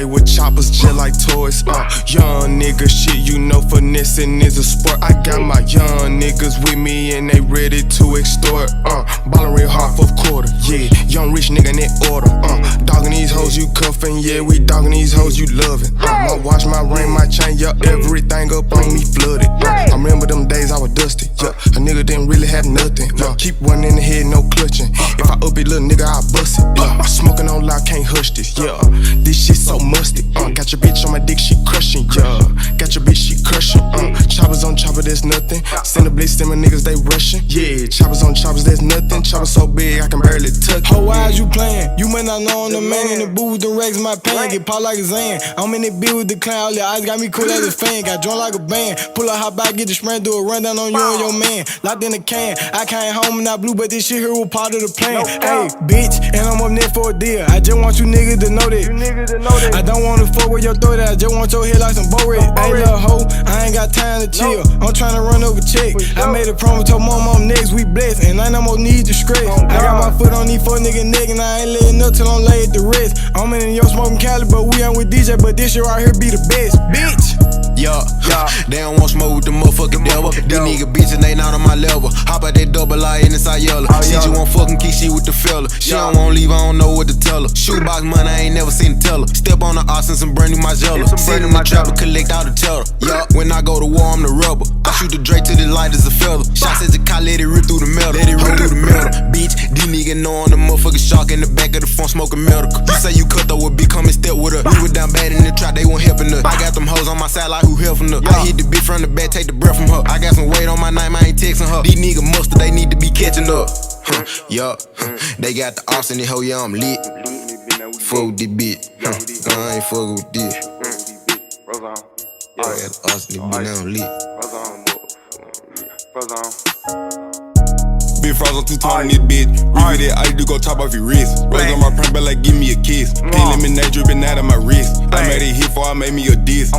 play with choppers just like toys. Young nigga shit, you know finessing is a sport. I got my young niggas with me and they ready to extort. Ballin' real hard for quarter, yeah. Young rich nigga in that order. Dogging these hoes you cuffin', yeah. We dogging these hoes you lovin'. My watch, my ring, my chain, yeah. Everything up on me flooded. I remember them days I was dusty, yeah. A nigga didn't really have nothing. Keep one in the head, no clutching. If I up it, little nigga, I bust it. Smoking on loud, can't hush this, yeah. This shit so musty. Got your bitch on my dick, she crushing, yeah. Got your bitch, she crushing. Choppers on chopper, there's nothing. Send a blitz, send my niggas, they rushing. Yeah, choppers on choppers, there's nothing. Chopper so big, I can barely tuck it. How wise you playin'? You may not know I'm the man in the booth with the racks in my pan. Get popped like a Zan. I'm in the beat with the clown. All your eyes got me cool as a fan. Got drunk like a band. Pull up, hop back, get the sprint, do a rundown on you and your man. Locked in the can. I came home and I blew, but this shit here was part of the plan. Hey, bitch, and I'm up next for a deal. I just want you niggas to know that. I don't wanna fuck with your throat. I just want your head like some Borat. Hey, little hoe, I ain't got time to chill. I'm tryna run over check. I made a promise to mom, I'm next, we blessed, and I no more need to stress. I got my foot on these four nigga neck, and I ain't letting up till I'm laid to rest. I'm in your smoking Cali, but we ain't with DJ, but this shit right here be the best, bitch. Yeah, they don't want smoke with the motherfucking devil. These nigga bitches, they not on my level. Hop out that double I in inside yellow. See you won't fucking keep shit with the fella. She don't wanna leave, I don't know what to tell her. Shoebox money, I ain't never seen the teller. Step on the arse and some brand new Margiela. Sit in the trap and collect all the cheddar. Yeah, when I go to war, I'm the rubber. I shoot the Drake till the light is a feather. Shots at the car, let it rip through the metal. Bitch, these niggas know I'm the motherfucking shark in the back of the phone smoking medical. You say you cut though, would be coming step with her. We were down bad in the trap, they weren't helping us. I got them hoes on my side like who helping her. I hit the bitch from the back, take the breath from her. I got some weight on my name, I ain't texting her. These niggas mustard, they need to be catching up. They got the ops in the hoe, yeah, I'm lit. Fuck with this bitch, I ain't fuckin' with this. Frozone. I got the ops in the bitch, now I'm lit. Frozone. Big Frozone 220 this bitch. Read it, I do go top off your wrist. Rose on my print, but like give me a kiss. Eliminate dripping out of my wrist. I made it hit before I made me a diss.